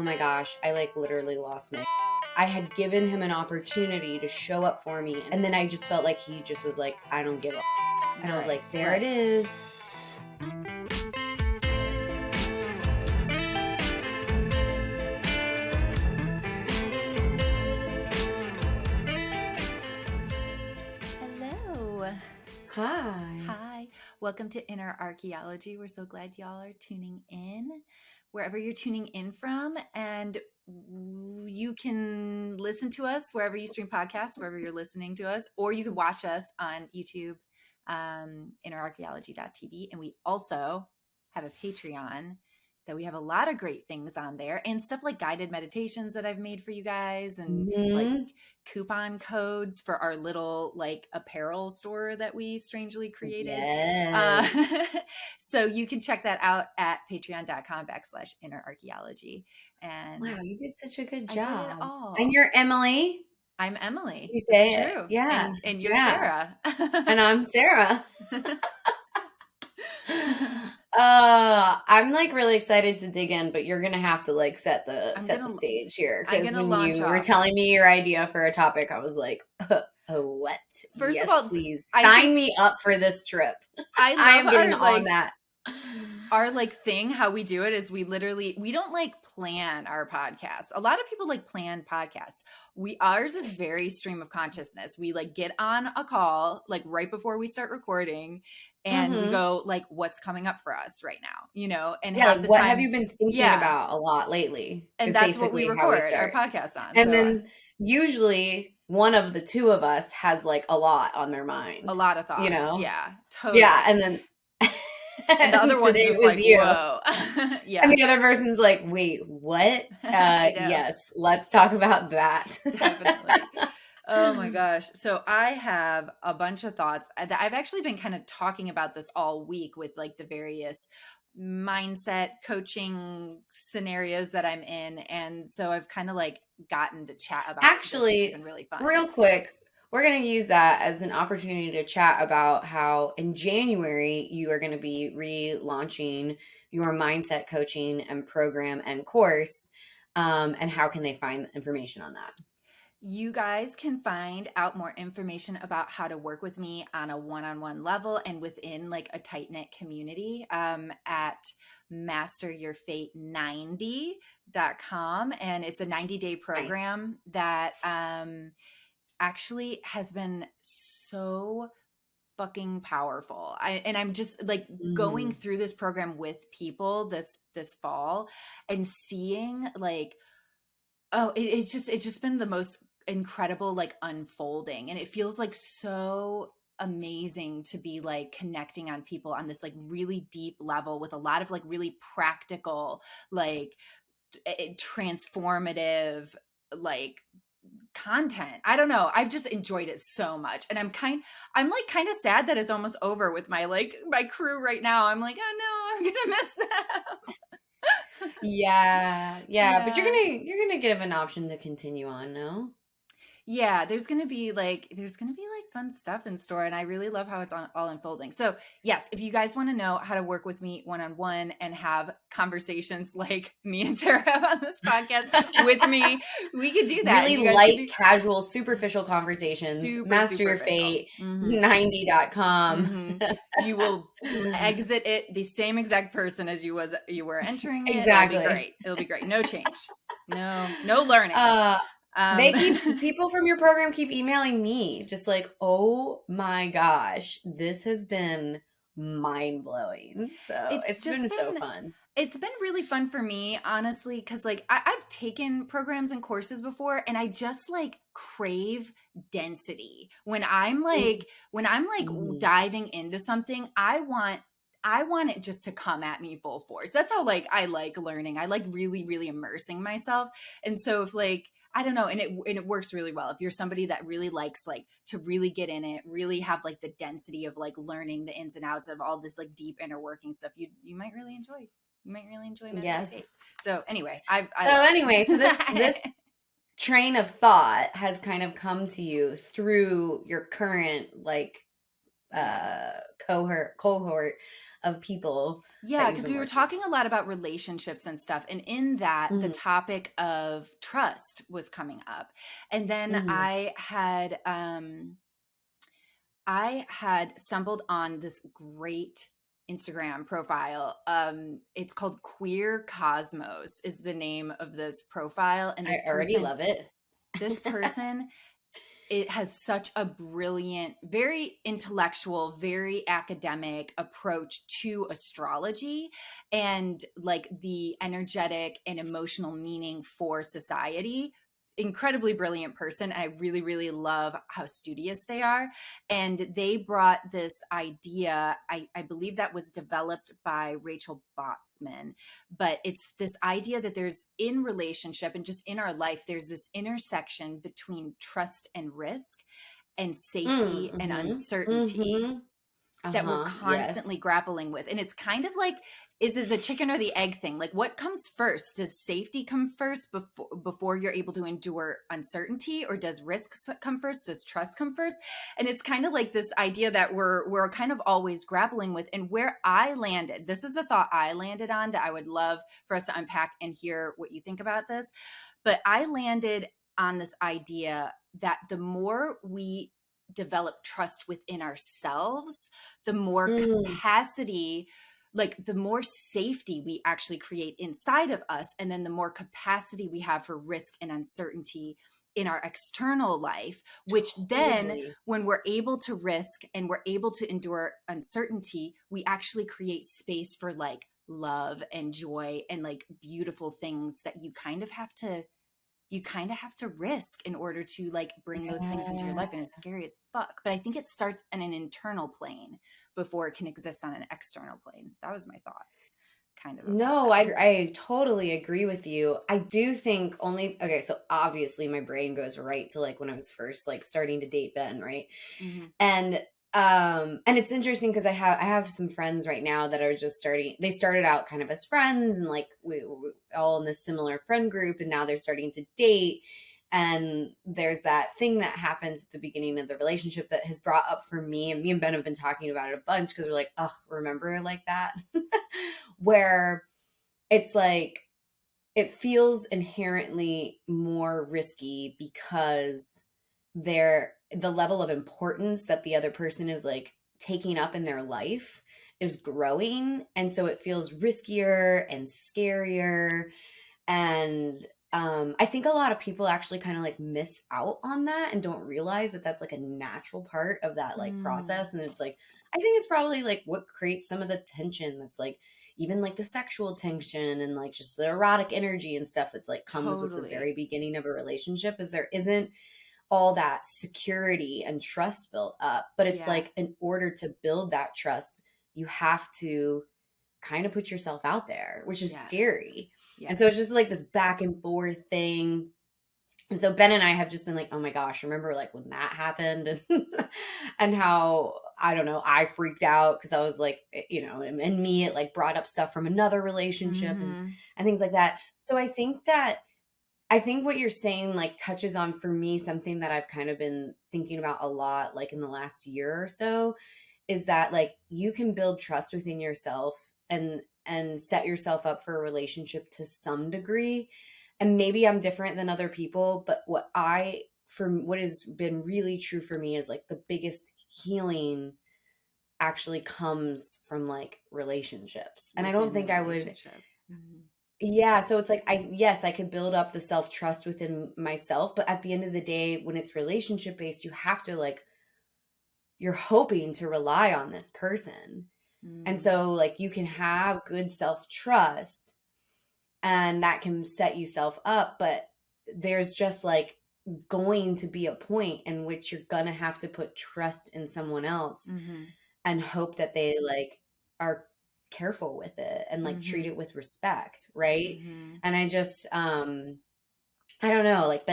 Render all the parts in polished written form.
oh my gosh, I like literally lost my I had given him an opportunity to show up for me, and then I just felt like he just was like, I don't give a and I was like, there it is. Hello. Hi. Hi. Welcome to Inner Archaeology. We're so glad y'all are tuning in, wherever you're tuning in from. And you can listen to us wherever you stream podcasts, wherever you're listening to us, or you can watch us on YouTube, innerarchaeology.tv. And we also have a Patreon that we have a lot of great things on there, and stuff like guided meditations that I've made for you guys, and like coupon codes for our little like apparel store that we strangely created. Yes. So you can check that out at patreon.com/innerarchaeology. And Wow, you did such a good I job. did it all. And you're Emily. I'm Emily. You say It's it. true. Yeah. And you're Yeah. Sarah. And I'm Sarah. I'm like really excited to dig in, but you're gonna have to like set the stage here, because when you were telling me your idea for a topic, I was like, oh, what? First of all, please sign me up for this trip. I am getting on that. Our like thing, how we do it is we don't like plan our podcasts. A lot of people like plan podcasts. Ours is very stream of consciousness. We like get on a call like right before we start recording, and we go like, what's coming up for us right now, and what have you been thinking about a lot lately? And that's what we record our podcast on. And then usually one of the two of us has like a lot on their mind, a lot of thoughts, yeah, totally. Yeah, and then and the other one's just like, you. Whoa. Yeah. And the other person's like, wait, what? Yes, let's talk about that. Definitely. Oh my gosh. So I have a bunch of thoughts. I've actually been kind of talking about this all week with like the various mindset coaching scenarios that I'm in. And so I've kind of like gotten to chat about this, which has been really fun. Real quick, we're going to use that as an opportunity to chat about how in January you are going to be relaunching your mindset coaching and program and course, and how can they find information on that? You guys can find out more information about how to work with me on a one-on-one level and within like a tight-knit community at masteryourfate90.com. And it's a 90-day program that actually has been so fucking powerful. I'm just like going through this program with people this fall and seeing like, it's just been the most incredible like unfolding, and it feels like so amazing to be like connecting on people on this like really deep level with a lot of like really practical like transformative like content. I don't know, I've just enjoyed it so much, and I'm kind of sad that it's almost over with my crew right now. I'm like, oh no, I'm gonna miss them. Yeah, but you're gonna give an option to continue on, no? Yeah, there's gonna be like fun stuff in store, and I really love how it's all unfolding. So yes, if you guys want to know how to work with me one-on-one and have conversations like me and Sarah have on this podcast with me, we could do that. Really light, casual, superficial conversations. Master Your Fate 90.com. You will exit it the same exact person as you were entering it. Exactly. It'll be great. No change. No learning. People from your program keep emailing me just like, oh my gosh, this has been mind-blowing. So it's been so fun. It's been really fun for me, honestly, because like I've taken programs and courses before, and I just like crave density. When I'm like diving into something, I want it just to come at me full force. That's how like I like learning. I like really, really immersing myself. And so if like, I don't know, and it works really well. If you're somebody that really likes like to really get in it, really have like the density of like learning the ins and outs of all this like deep inner working stuff, you might really enjoy. You might really enjoy Master Your Fate. So anyway, so this train of thought has kind of come to you through your current like cohort of people that Yeah, you've because been we were working talking a lot about relationships and stuff. And in that, the with? topic of trust was coming up. And then Hmm. I had stumbled on this great Instagram profile. It's called Queer Cosmos is the name of this profile. And I already love it. this person, it has such a brilliant, very intellectual, very academic approach to astrology and like the energetic and emotional meaning for society. Incredibly brilliant person. I really, really love how studious they are. And they brought this idea, I believe that was developed by Rachel Botsman, but it's this idea that there's in relationship and just in our life, there's this intersection between trust and risk and safety and Mm-hmm. uncertainty Mm-hmm. that we're Uh-huh. Yes. constantly grappling with. And it's kind of like, is it the chicken or the egg thing? Like what comes first? Does safety come first before you're able to endure uncertainty, or does risk come first? Does trust come first? And it's kind of like this idea that we're kind of always grappling with. And where I landed, this is the thought I landed on that I would love for us to unpack and hear what you think about this. But I landed on this idea that the more we develop trust within ourselves, the more Mm. capacity, like the more safety we actually create inside of us. And then the more capacity we have for risk and uncertainty in our external life, which then Totally. when we're able to risk and we're able to endure uncertainty, we actually create space for like love and joy and like beautiful things that you kind of have to risk in order to like bring those things into your Yeah. life. And it's scary as fuck, but I think it starts in an internal plane before it can exist on an external plane. That was my thoughts kind of about No, that. I totally agree with you. I do think only okay, so obviously my brain goes right to like when I was first like starting to date Ben, right? Hmm. And and it's interesting because I have some friends right now that are just starting, they started out kind of as friends and like we all in this similar friend group, and now they're starting to date. And there's that thing that happens at the beginning of the relationship that has brought up for me, and me and Ben have been talking about it a bunch because we're like, oh, remember like that? Where it's like it feels inherently more risky because the level of importance that the other person is like taking up in their life is growing, and so it feels riskier and scarier. And I think a lot of people actually kind of like miss out on that and don't realize that that's like a natural part of that like Mm, process. And it's like, I think it's probably like what creates some of the tension that's like even like the sexual tension and like just the erotic energy and stuff that's like comes with the totally. very beginning of a relationship, is there isn't all that security and trust built up. But it's Yeah. like in order to build that trust, you have to kind of put yourself out there, which is Yes. scary. And so it's Yes. just like this back and forth thing. And so Ben and I have just been like, oh my gosh, remember like when that happened, and and how I don't know, I freaked out because I was like, and me it like brought up stuff from another relationship Hmm. and things like that. So I think what you're saying like touches on for me something that I've kind of been thinking about a lot like in the last year or so, is that like you can build trust within yourself and set yourself up for a relationship to some degree. And maybe I'm different than other people, but what has been really true for me is like the biggest healing actually comes from like relationships. And I don't Within the think I would. relationship. Hmm. Yeah, so it's like yes, I could build up the self-trust within myself, but at the end of the day, when it's relationship based, you have to like you're hoping to rely on this person. And Mm. so like you can have good self-trust and that can set yourself up, but there's just like going to be a point in which you're gonna have to put trust in someone else Hmm. and hope that they like are careful with it and like treat Hmm. it with respect, right? Hmm. And I don't know, like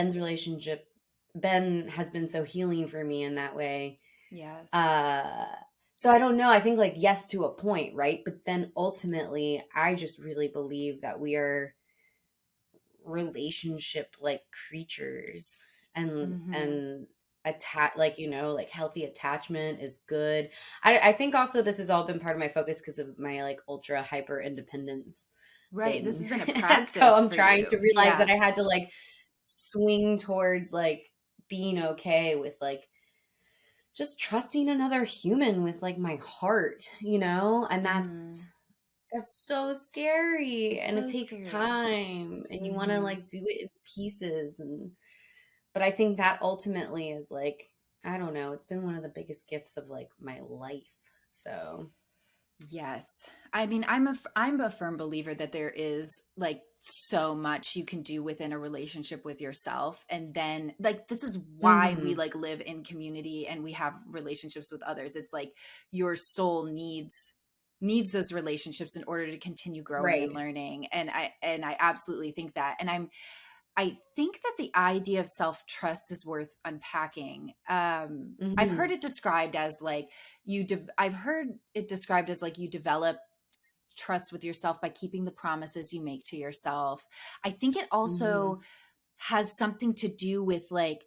Ben has been so healing for me in that way. Yes. uh so I don't know, I think like yes to a point, right? But then ultimately I just really believe that we are relationship like creatures, and Hmm. and like, like healthy attachment is good. I think also this has all been part of my focus because of my like ultra hyper independence Right. This thing. has been a And so practice I'm for trying to you. realize that Yeah. I had to like swing towards like being okay with like just trusting another human with like my heart, and Mm. that's so scary It's and it so takes scary. time and you want to Hmm. like do it in pieces, and but I think that ultimately is like, I don't know, it's been one of the biggest gifts of like my life. So, Yes. I mean, I'm a firm believer that there is like so much you can do within a relationship with yourself, and then like this is why we mhm, like live in community and we have relationships with others. It's like your soul needs those relationships in order to continue growing and right. learning. And I absolutely think that. And I think that the idea of self trust is worth unpacking. I've heard Mhm, it described as like I've heard it described as like you develop trust with yourself by keeping the promises you make to yourself. I think it also mhm, has something to do with like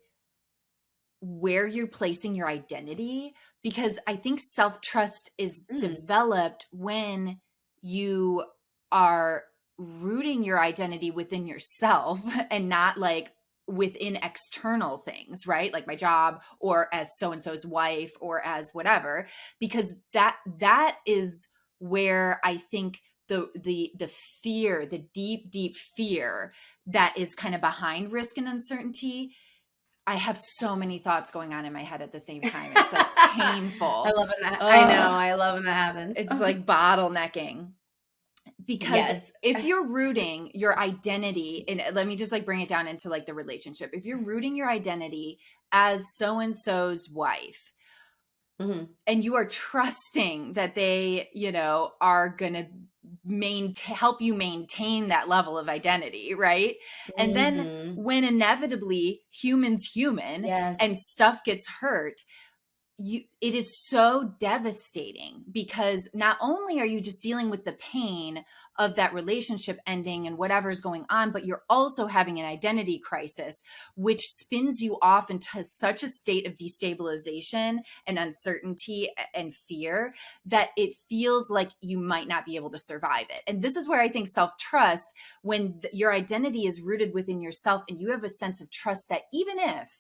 where you're placing your identity, because I think self trust is mm, developed when you are rooting your identity within yourself and not like within external things, right? Like my job or as so and so's wife or as whatever, because that is where I think the fear, the deep fear that is kind of behind risk and uncertainty. I have so many thoughts going on in my head at the same time. It's like I painful. love when that I know, Ugh, I love when that happens. it's like bottlenecking. Because Yes. if you're rooting your identity, and let me just like bring it down into like the relationship. If you're rooting your identity as so and so's wife, Mhm, and you are trusting that they, are going to help you maintain that level of identity, right? And then mhm. when inevitably humans human Yes. and stuff gets hurt, it is so devastating, because not only are you just dealing with the pain of that relationship ending and whatever's going on, but you're also having an identity crisis, which spins you off into such a state of destabilization and uncertainty and fear that it feels like you might not be able to survive it. And this is where I think self-trust, when your identity is rooted within yourself and you have a sense of trust that even if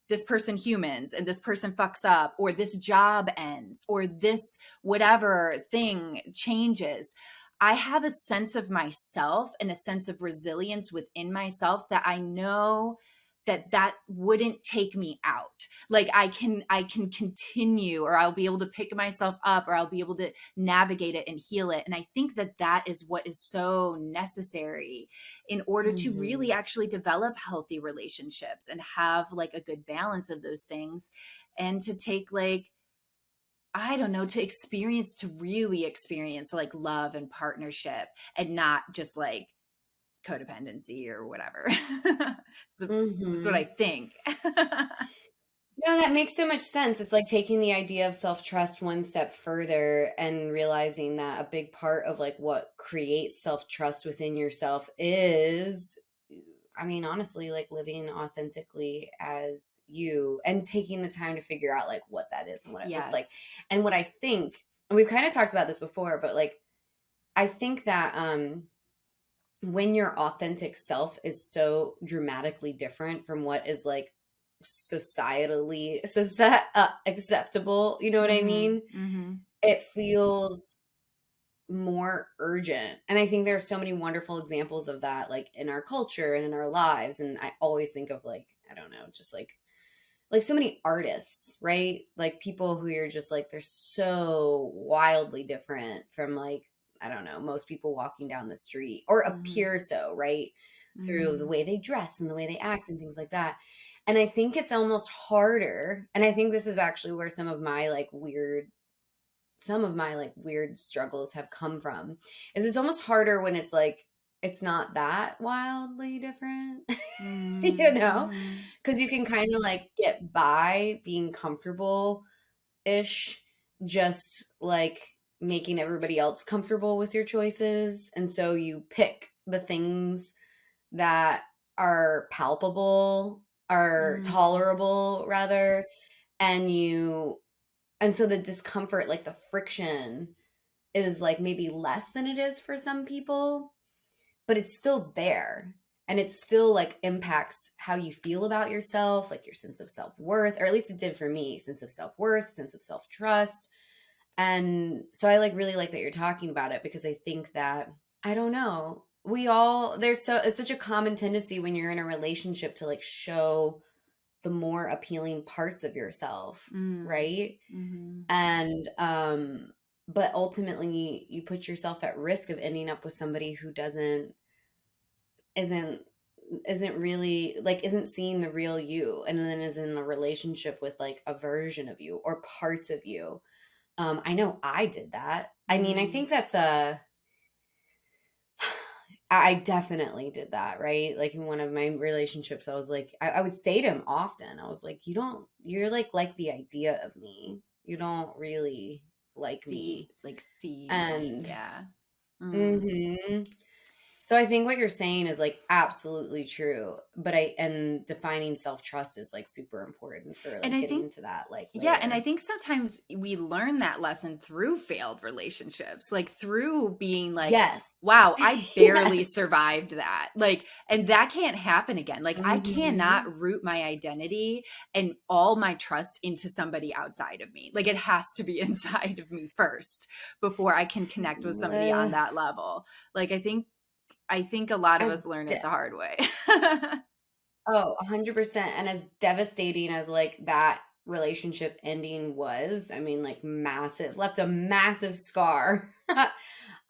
this person humans and this person fucks up, or this job ends, or this whatever thing changes, I have a sense of myself and a sense of resilience within myself that I know that wouldn't take me out. Like I can continue, or I'll be able to pick myself up, or I'll be able to navigate it and heal it. And I think that is what is so necessary in order to really Mhm. actually develop healthy relationships and have like a good balance of those things, and to take like, I don't know, to really experience like love and partnership, and not just like codependency or whatever. So that's what I Mhm. think. No, that makes so much sense. It's like taking the idea of self-trust one step further and realizing that a big part of like what creates self-trust within yourself is, I mean, honestly, like living authentically as you and taking the time to figure out like what that is and what it looks like. Yes. And what I think, and we've kind of talked about this before, but like I think that when your authentic self is so dramatically different from what is like societally acceptable, you know what I Mhm. mean? Mhm. It feels more urgent. And I think there are so many wonderful examples of that, like in our culture and in our lives. And I always think of like, I don't know, just like so many artists, right? Like people who you're just like, they're so wildly different from like, I don't know, most people walking down the street or Mhm. appear so, right? Through the Mhm. way they dress and the way they act and things like that. And I think it's almost harder. And I think this is actually where some of my like weird struggles have come from, is it's almost harder when it's like, it's not that wildly different, you Mhm. know? Mhm. Because you can kind of like get by being comfortable ish, just like making everybody else comfortable with your choices. And so you pick the things that are palpable are Mm. tolerable rather, and so the discomfort, like the friction is like maybe less than it is for some people, but it's still there. And it still like impacts how you feel about yourself, like your sense of self-worth, or at least it did for me, sense of self-worth, sense of self-trust. And so I like really like that you're talking about it, because I think that, I don't know, we all, it's such a common tendency when you're in a relationship to like show the more appealing parts of yourself, Mm. right? Mm-hmm. And but ultimately you put yourself at risk of ending up with somebody who isn't isn't really like, isn't seeing the real you, and then is in a relationship with like a version of you or parts of you. I know I did that. I mean, I Mm. think that's a I definitely did that, right? Like in one of my relationships, I was like, I would say to him often, I was like, you're like the idea of me. You don't really like me. See me. And Yeah. Mm. hmm so I think what you're saying is like absolutely true, but and defining self-trust is like super important for And like I getting think, into that like yeah, and I layer. think sometimes we learn that lesson through failed relationships, like through being like, Yes. wow, I barely Yes. survived that. Like, and that can't happen again. Like, I hmm cannot root my identity and all my trust into somebody outside of me. Like, it has to be inside of me first before I can connect with somebody on that level. Like, I think a lot of as us learn it de- the hard way. Oh, 100%. And as devastating as like that relationship ending was, I mean, like massive, left a massive scar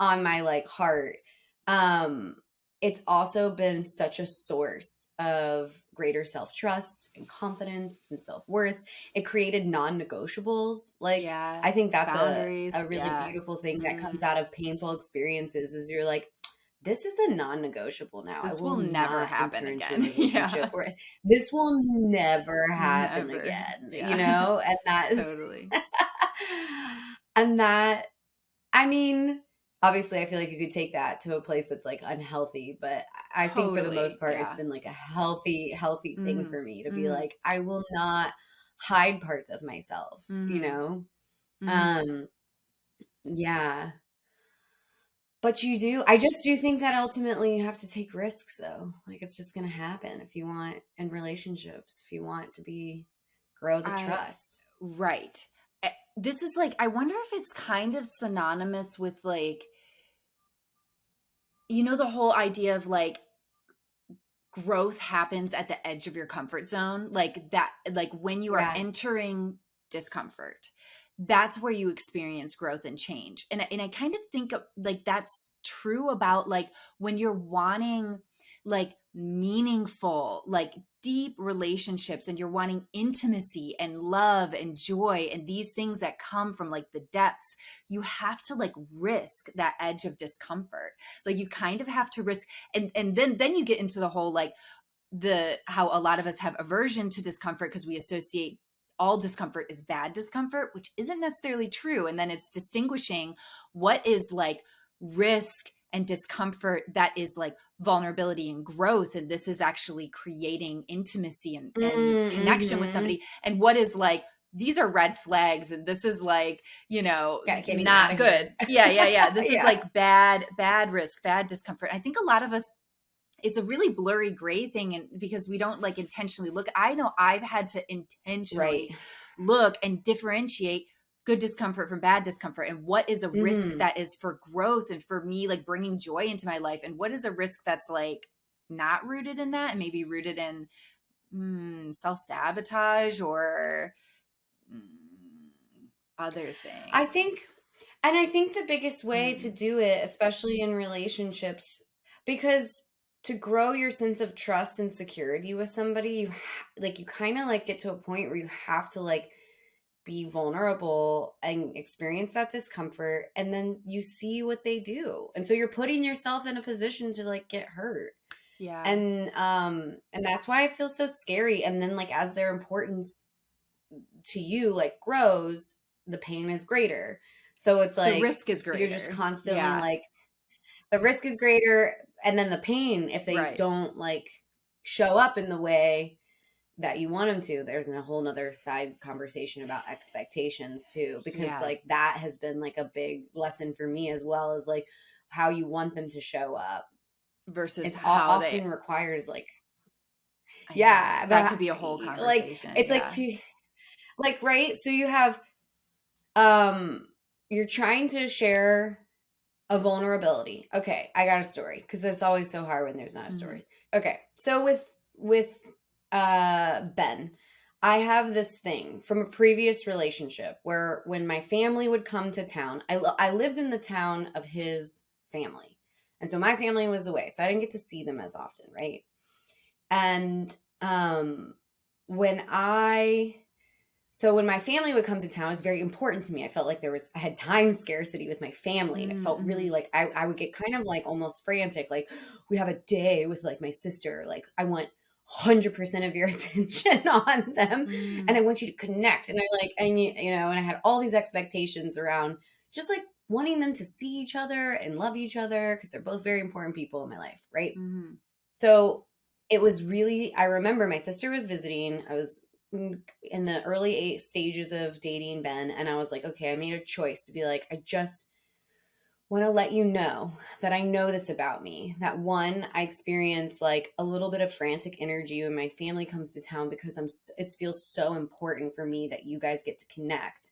on my like heart. Um, it's also been such a source of greater self-trust and confidence and self-worth. It created non-negotiables. Like, Yeah. I think that's Boundaries. a really Yeah. beautiful thing that comes Mm. out of painful experiences, is you're like, this is a non-negotiable now. I This will will never not happen enter into a again. Yeah. relationship where this will never happen Never. again, Yeah. and that Totally. and that, I mean, obviously I feel like you could take that to a place that's like unhealthy, but I think for the most Totally. part it's Yeah. been like a healthy thing Mhm. for me to be Mhm. like, I will not hide parts of myself, Mhm. Mhm. Um yeah. But I just do think that ultimately you have to take risks though. Like it's just going to happen if you want in relationships, if you want to grow the I trust. right. This is like, I wonder if it's kind of synonymous with like, the whole idea of like growth happens at the edge of your comfort zone, like that, like when you are Yeah. entering discomfort, that's where you experience growth and change. And I kind of think of, like that's true about like when you're wanting like meaningful, like deep relationships, and you're wanting intimacy and love and joy and these things that come from like the depths. You have to like risk that edge of discomfort. Like you kind of have to risk, and then you get into the whole like the how a lot of us have aversion to discomfort because we associate all discomfort is bad discomfort, which isn't necessarily true. And then it's distinguishing what is like risk and discomfort that is like vulnerability and growth, and this is actually creating intimacy and connection with Mm-hmm. somebody, and what is like these are red flags, and this is like, Get me out not of good. here. Yeah, this is Yeah. like bad risk, bad discomfort. I think a lot of us, it's a really blurry gray thing, and because we don't like intentionally look. I know I've had to Right. intentionally look and differentiate good discomfort from bad discomfort, and what is a risk Mm-hmm. that is for growth and for me like bringing joy into my life, and what is a risk that's like not rooted in that and maybe rooted in self-sabotage or mm, other I think things. And I think the biggest way to Mm. do it, especially in relationships, because to grow your sense of trust and security with somebody, like you kind of like get to a point where you have to like be vulnerable and experience that discomfort, and then you see what they do. And so you're putting yourself in a position to like get hurt. Yeah. And that's why it feels so scary. And then like as their importance to you like grows, the pain is greater. So it's The like risk is you're just greater. constantly Yeah. like, the risk is greater, and then the pain, if they Right. don't like show up in the way that you want them to, there's a whole nother side conversation about expectations too, because like Yes. that has been like a big lesson for me, as well as like how you want them to show up. Versus It's how they, often requires like, I know. yeah, That but could be a whole like conversation. it's like Yeah. to like, right, so you have um you're trying to share a vulnerability. Okay, I got a story, because it's always so hard when there's not a Mhm. story. Okay, so with Ben, I have this thing from a previous relationship where when my family would come to town, I lived in the town of his family, and so my family was away, so I didn't get to see them as often, right? And when I so when my family would come to town, it was very important to me. I felt like I had time scarcity with my family, and it felt really Mhm. like I would get kind of like almost frantic. Like, we have a day with like my sister. Like, I want 100% of your attention on them, and I Mm. want you to connect. And I like, and and I had all these expectations around just like wanting them to see each other and love each other, because they're both very important people in my life, right? Mhm. So it was really, I remember my sister was visiting. I was in the early stages of dating Ben, and I was like, okay, I made a choice to be like, I just want to let you know that I know this about me. That one, I experience like a little bit of frantic energy when my family comes to town, because it feels so important for me that you guys get to connect.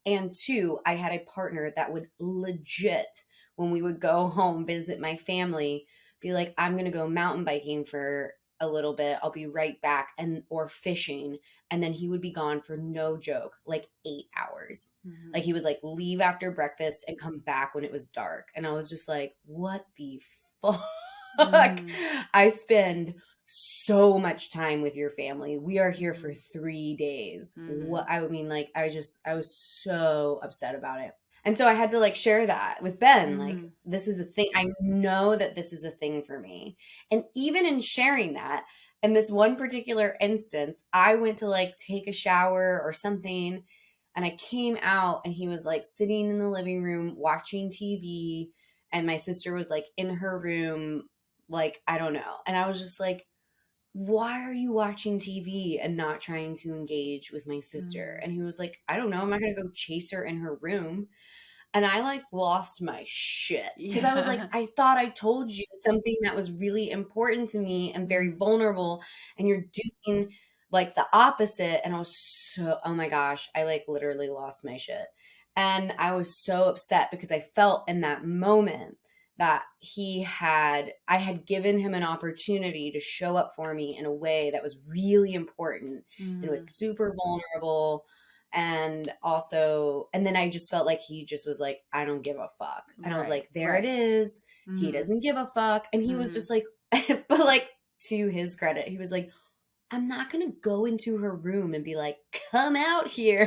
And two, I had a partner that would legit, when we would go home visit my family, be like, I'm going to go mountain biking for a little bit. I'll be right back, and or fishing, and then he would be gone for, no joke, like 8 hours. Like, Mhm. he would like leave after breakfast and come back when it was dark. And I was just like, what the fuck? Mhm. I spend so much time with your family. We are here for Mhm. 3 days. What, Mhm. I mean, like, I was so upset about it. And so I had to like share that with Ben. Like, Mhm. this is a thing. I know that this is a thing for me. And even in sharing that, in this one particular instance, I went to like take a shower or something, and I came out, and he was like sitting in the living room watching TV, and my sister was like in her room, like, I don't know. And I was just like, why are you watching TV and not trying to engage with my sister? Mhm. And he was like, I don't know. I'm not going to go chase her in her room. And I like lost my shit, because I was like, Yeah. I thought I told you something that was really important to me and very Mhm. vulnerable, and you're doing like the opposite. And I was so, oh my gosh, I like literally lost my shit. And I was so upset, because I felt in that moment that I had given him an opportunity to show up for me in a way that was really important, and it was Mhm. super vulnerable. And also, and then I just felt like he just was like, I don't give a fuck. And I was Right. like, there it Right. is. He Mhm. doesn't give a fuck. And he was Mhm. just like, but like, to his credit, he was like, I'm not gonna go into her room and be like, come out here.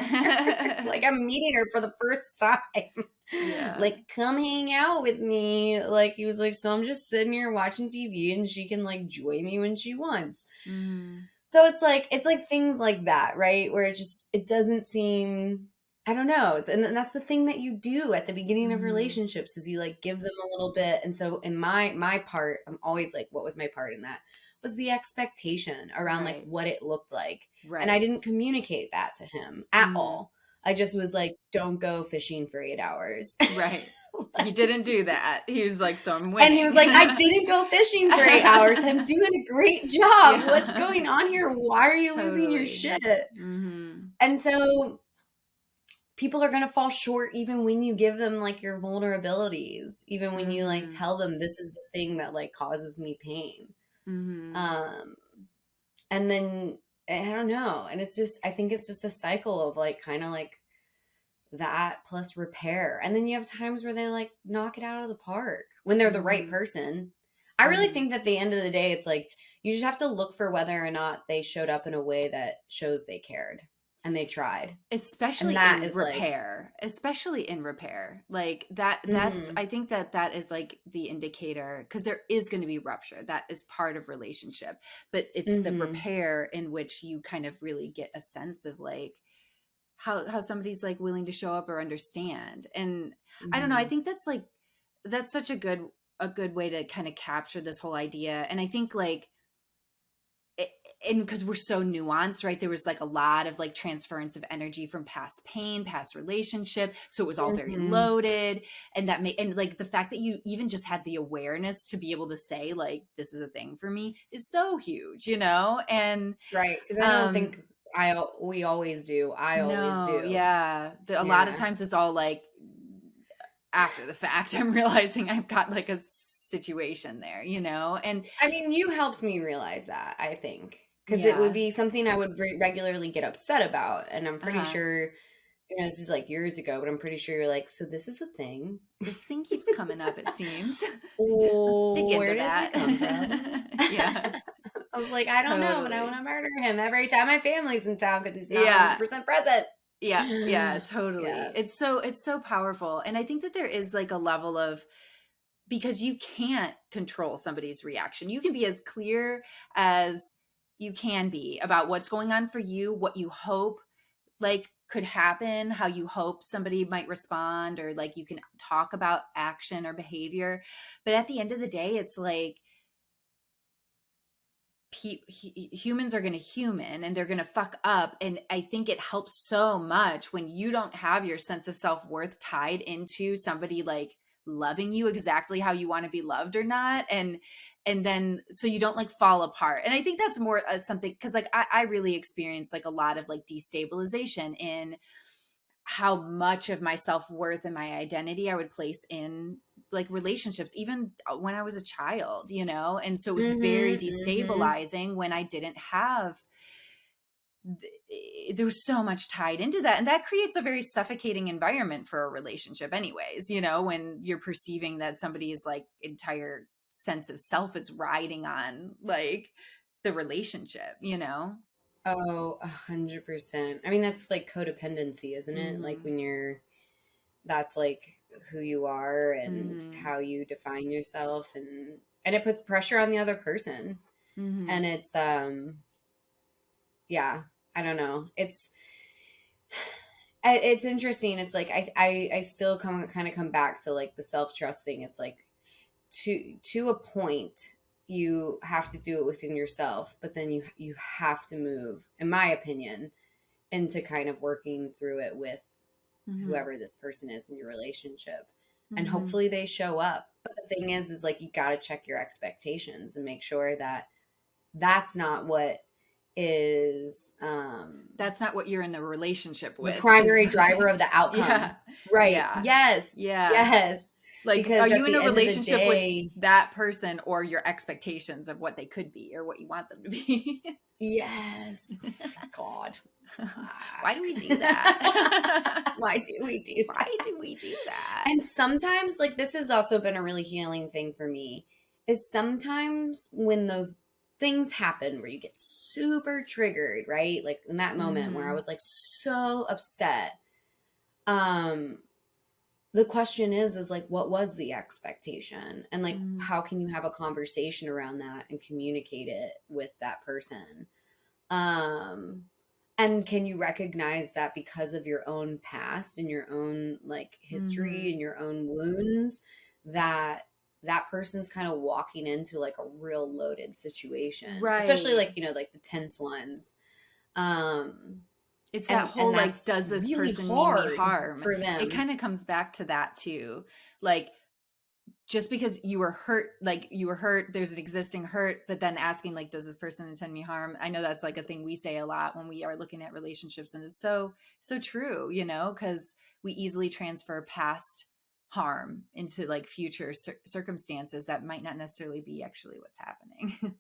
Like, I'm meeting her for the first time. Yeah. Like, come hang out with me. Like, he was like, so I'm just sitting here watching TV, and she can like join me when she wants. Mhm. So it's like things like that, right? Where it doesn't seem, I don't know. And that's the thing that you do at the beginning of Mhm. relationships, is you like give them a little bit. And so in my part, I'm always like, what was my part in that? Was the expectation around like Right. what it looked like. And I Right. didn't communicate that to him at Mhm. all. I just was like, don't go fishing for 8 hours. Right. He didn't do that. He was like, "So I'm And he winning." was like, I didn't go fishing for 8 hours. I'm doing a great job. What's Yeah. going on here? Why are you losing your Totally. shit? Mhm. And so people are going to fall short even when you give them like your vulnerabilities, even when you like Mhm. tell them, this is the thing that like causes me pain. Mhm. Um, and then I don't know. And it's just, I think it's just a cycle of like kind of like that plus repair. And then you have times where they like knock it out of the park when they're the right Mhm. person. I really Mhm. think that at the end of the day, it's like you just have to look for whether or not they showed up in a way that shows they cared and they tried. And Especially that in is like, repair, especially in repair. Like that's mhm, I think that that is like the indicator, because there is going to be rupture. That is part of relationship. But it's the mhm, repair in which you kind of really get a sense of like how somebody's like willing to show up or understand. And I don't know, I mhm, think that's like that's such a good way to kind of capture this whole idea. And I think like and because we're so nuanced, right? There was like a lot of like transference of energy from past pain, past relationship. So it was all very Mhm. loaded. And that made, and like the fact that you even just had the awareness to be able to say, like, this is a thing for me is so huge, you know? And, Right, because I don't um, think we always do. I always no, do. yeah. A lot of Yeah. times it's all like after the fact, I'm realizing I've got like a situation there, you know? And I mean, you helped me realize that, I think, because it would yeah. be something I would regularly get upset about, and I'm pretty Uh-huh. sure, this is like years ago, but I'm pretty sure you're like, "So this is a thing? This thing keeps coming up, it seems. Let's dig Oh, into where does it that. come from?" Yeah, I was like, "I don't know, but I totally. wanna murder him every time my family's in town because he's not Yeah. 100% present." Yeah, yeah, Yeah. totally. It's so powerful. And I think that there is like a level of, because you can't control somebody's reaction. You can be as clear as you can be about what's going on for you, what you hope like could happen, how you hope somebody might respond, or like you can talk about action or behavior. But at the end of the day, it's like humans are going to human and they're going to fuck up. And I think it helps so much when you don't have your sense of self-worth tied into somebody like loving you exactly how you want to be loved or not. And then so you don't like fall apart. And I think that's more something, because like I really experienced like a lot of like destabilization in how much of my self-worth and my identity I would place in like relationships, even when I was a child, you know? And so it was very Mhm, mhm. destabilizing when I didn't have there was so much tied into that, and that creates a very suffocating environment for a relationship anyways, you know, when you're perceiving that somebody's like entire sense of self is riding on like the relationship, you know. Oh, 100%. I mean, that's like codependency, isn't it? Like Mhm. when that's like who you are and Mhm. how you define yourself, and it puts pressure on the other person. And Mhm. yeah, I don't know. It's interesting. It's like I still kind of come back to like the self-trust thing. It's like to a point you have to do it within yourself, but then you have to move, in my opinion, into kind of working through it with Mhm. whoever this person is in your relationship. And Mhm. hopefully they show up. But the thing is like you got to check your expectations and make sure that that's not what is That's not what you're in the relationship the with, is primary driver of the outcome. yeah. Right. Yeah. Yes. Yeah. Yes. Like, are Because you at in the a end of the relationship with day, that person or your expectations of what they could be or what you want them to be? yes. Oh my God. Why do Fuck. we do that? Why do we do Why that? do we do that? And sometimes, like, this has also been a really healing thing for me, is sometimes when those things happen where you get super triggered, right? Like in that moment where I Mhm. was like so upset, um, the question is like, what was the expectation? And like, Mhm. how can you have a conversation around that and communicate it with that person? Um, and can you recognize that because of your own past and your own like history Mhm. and your own wounds, that that person's kind of walking into like a real loaded situation, especially Right. like, like the tense ones. Um, It's that and whole like, that's does this really person mean me hard harm? for It them. kind of comes back to that too. Like, just because you were hurt, like you were hurt, there's an existing hurt, but then asking like, does this person intend me harm? I know that's like a thing we say a lot when we are looking at relationships, and it's so true, you know, because we easily transfer past harm into like future circumstances that might not necessarily be actually what's happening.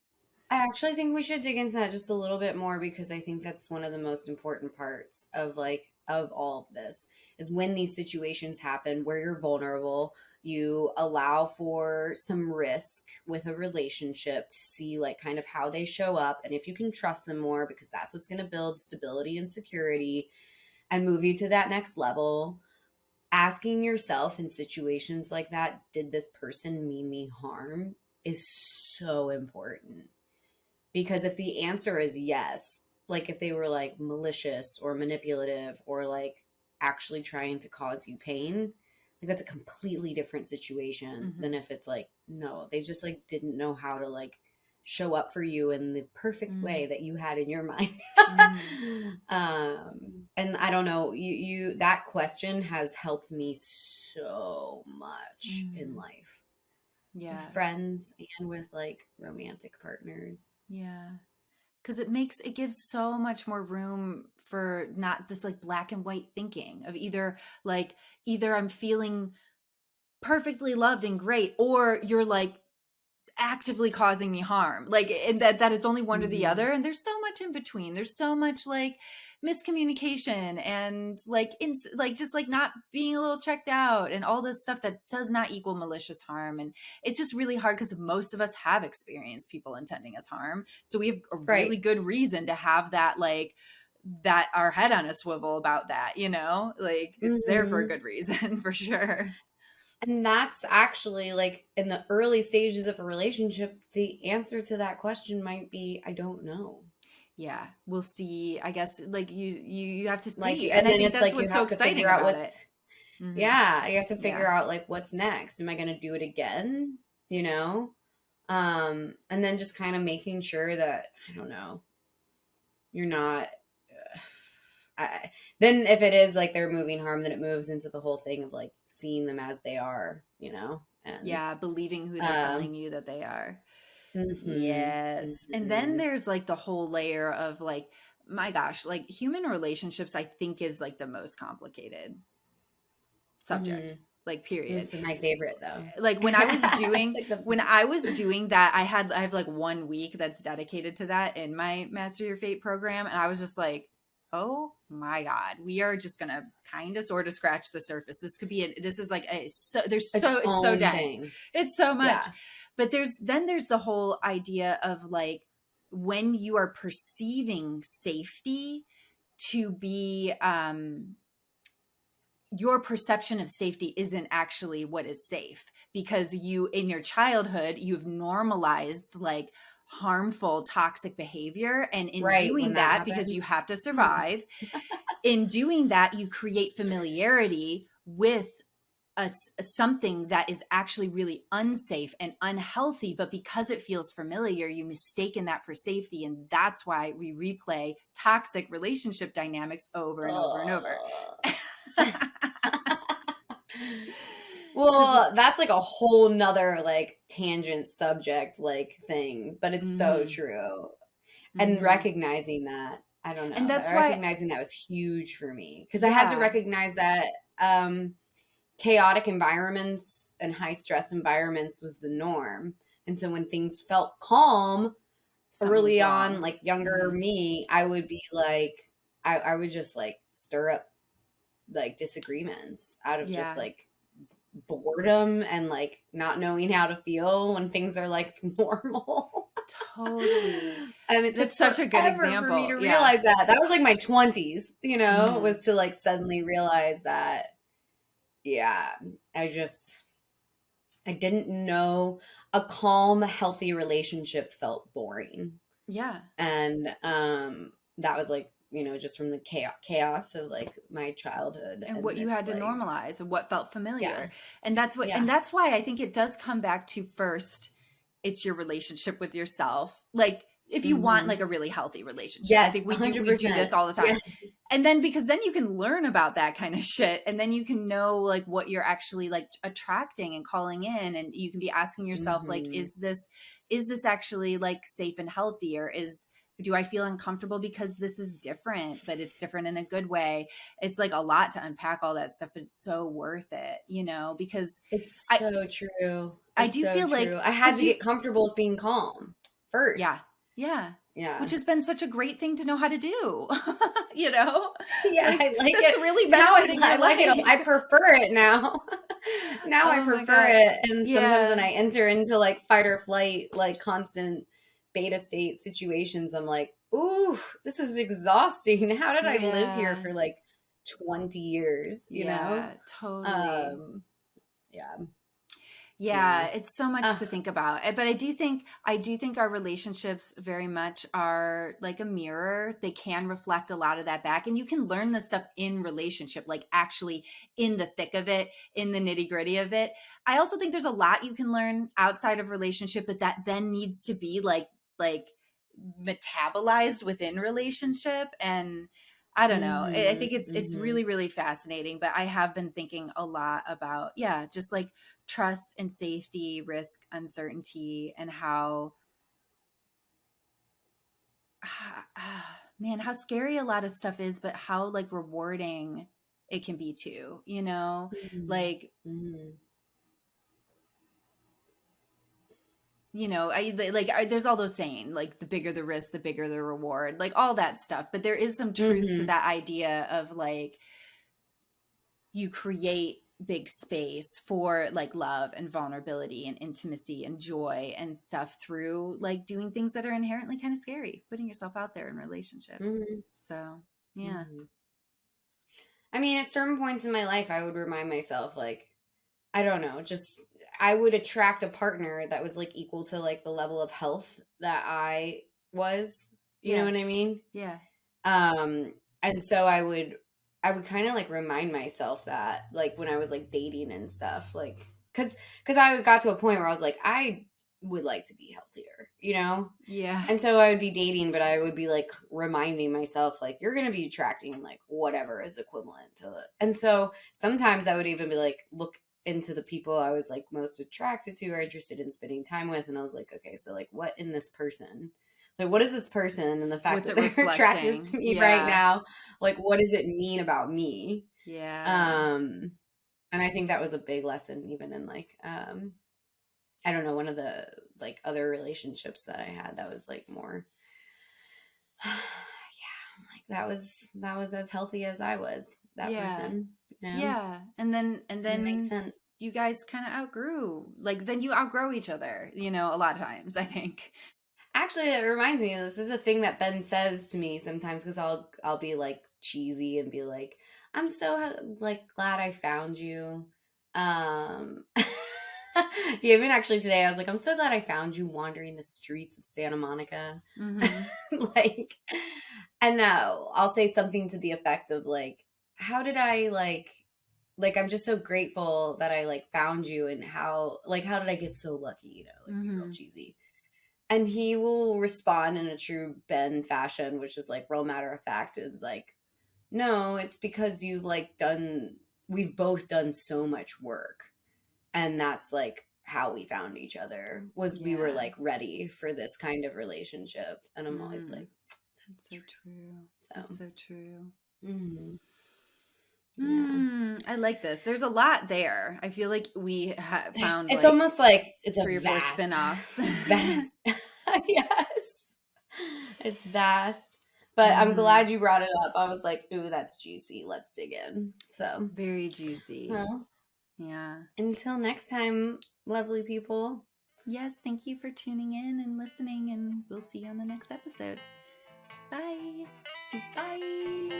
I actually think we should dig into that just a little bit more because I think that's one of the most important parts of like of all of this is when these situations happen where you're vulnerable, you allow for some risk with a relationship to see like kind of how they show up and if you can trust them more because that's what's going to build stability and security and move you to that next level. Asking yourself in situations like that, did this person mean me harm, is so important because if the answer is yes, like if they were like malicious or manipulative or like actually trying to cause you pain, like that's a completely different situation than Hmm. if it's like, no, they just like didn't know how to like show up for you in the perfect Mm. way that you had in your mind. Mm. And I don't know, that question has helped me so much in Mm. life with Yeah. friends and with like romantic partners. Yeah. Because it gives so much more room for not this like black and white thinking of either I'm feeling perfectly loved and great, or you're like actively causing me harm, like, and that it's only one or the Mhm. other, and there's so much in between. There's so much like miscommunication and like like just like not being a little checked out and all this stuff that does not equal malicious harm. And it's just really hard because most of us have experienced people intending us harm, so we have a really Right. good reason to have that, like, that our head on a swivel about that, like it's there for a Mhm. good reason. For sure. And that's actually like in the early stages of a relationship, the answer to that question might be, I don't know. Yeah, we'll see. I guess like you have to Like, see, and and I then think it's that's like you what's so have to figure exciting out about it. what's, Hmm. yeah, you have to Yeah. figure out like what's next. Am I going to do it again? You know? And then just kind of making sure that, I don't know, you're not, then if it is like they're moving harm, then it moves into the whole thing of like seeing them as they are, and, Yeah, believing who they're um, telling you that they are. mhm, Yes. And then mhm, there's like the whole layer of like, my gosh, like human relationships, I think is like the most complicated subject, mhm. like This period. is my favorite though. Like It's like the when I was doing that, I have like 1 week that's dedicated to that in my Master Your Fate program. And I was just like, oh my God, we are just gonna kind of sort of scratch the surface. This is like its it's so own dense. thing. It's so much. Yeah. But there's the whole idea of like when you are perceiving safety to be your perception of safety isn't actually what is safe, because you in your childhood you've normalized like harmful toxic behavior, and in Right, doing when that that, because you happens. have to survive, in doing that you create familiarity with something that is actually really unsafe and unhealthy, but because it feels familiar you mistaken that for safety, and that's why we replay toxic relationship dynamics over and over and over. Ugh. Because Well, that's like a whole nother like tangent subject like thing, but it's so mm-hmm, true. And mm-hmm. recognizing that, I don't And know, that that's why, recognizing that was huge for me because I had to yeah, recognize that chaotic environments and high stress environments was the norm. And so when things felt calm something was early on, wrong. like younger Mm-hmm. me, I would be like, I would just like stir up like disagreements out of just Yeah, like boredom and like not knowing how to feel when things are like normal. totally. And it took That's such a good forever for me example. to Yeah. realize that. That was like my 20s, Mm-hmm. was to like suddenly realize that, yeah, I just, I didn't know a calm, healthy relationship felt boring. Yeah. And that was like, just from the chaos of like my childhood. And And what you it's had to like, normalize and what felt yeah, familiar. And yeah. that's why I think it does come back to, first, it's your relationship with yourself. Like if you want Hmm. like a really healthy relationship, I Yes, think we do 100%. this all the time. Yes. And then because then you can learn about that kind of shit, and then you can know like what you're actually like attracting and calling in, and you can be asking yourself like, Hmm. is this actually like safe and healthy, or do I feel uncomfortable because this is different, but it's different in a good way? It's like a lot to unpack all that stuff, but it's so worth it, because It's I so true. I It's do so feel like, true. I had because to get comfortable with being calm yeah, first. yeah, which Yeah. has been such a great thing to know how to do. you know, Yeah, like I like that's it. really Now benefiting I your like it. I life. prefer it now. Now I Oh my prefer gosh. it. And sometimes when Yeah. I enter into like fight or flight, like constant beta state situations, I'm like, ooh, this is exhausting. How did I live here Yeah. for like 20 years, Yeah, totally. Um, yeah, Yeah, yeah. it's so much Uh, to think about. But I do think our relationships very much are like a mirror. They can reflect a lot of that back, and you can learn this stuff in relationship, like actually in the thick of it, in the nitty-gritty of it. I also think there's a lot you can learn outside of relationship, but that then needs to be like like metabolized within relationship. And I don't know. I think it's really, really fascinating. But I have been thinking a lot about, just like trust and safety, risk, uncertainty, and how, man, how scary a lot of stuff is, but how like rewarding it can be too, you know? Like, you know, there's all those saying, like the bigger the risk, the bigger the reward, like all that stuff. But there is some truth to that idea of like, you create big space for like love and vulnerability and intimacy and joy and stuff through like doing things that are inherently kind of scary, putting yourself out there in relationship. So, yeah. I mean, at certain points in my life, I would remind myself, like, I don't know, just I would attract a partner that was like equal to like the level of health that I was. You know what I mean? Yeah. And so I would kind of like remind myself that, like, when I was like dating and stuff, like, cause I got to a point where I was like, I would like to be healthier, you know? Yeah. And so I would be dating, but I would be like reminding myself, like, you're going to be attracting like whatever is equivalent to it. And so sometimes I would even be like, look into the people I was like most attracted to or interested in spending time with. And I was like, okay, so like what in this person? Like, what is this person and the fact that they're attracted to me right now? Like, what does it mean about me? Yeah. And I think that was a big lesson even in like, I don't know, one of the like other relationships that I had that was like more, like that was as healthy as I was, that person. You know? Yeah. And then it makes sense. You guys kind of outgrew, like then you outgrow each other, you know, a lot of times, I think. Actually, it reminds me, this is a thing that Ben says to me sometimes, because I'll be like cheesy and be like, I'm so like glad I found you. Even actually today I was like, I'm so glad I found you wandering the streets of Santa Monica. Like, and now I'll say something to the effect of like, how did I like I'm just so grateful that I like found you, and how did I get so lucky, you know, like be real cheesy. And he will respond in a true Ben fashion, which is like real matter of fact, is like, no, it's because we've both done so much work. And that's like how we found each other, was we were like ready for this kind of relationship. And I'm always like, that's so true. That's so true. I like this. There's a lot there. I feel like we have found it's like almost like it's 3 or 4 spin-offs. Vast. Yes. It's vast. But I'm glad you brought it up. I was like, ooh, that's juicy. Let's dig in. So very juicy. Well, yeah. Until next time, lovely people. Yes, thank you for tuning in and listening, and we'll see you on the next episode. Bye. Bye.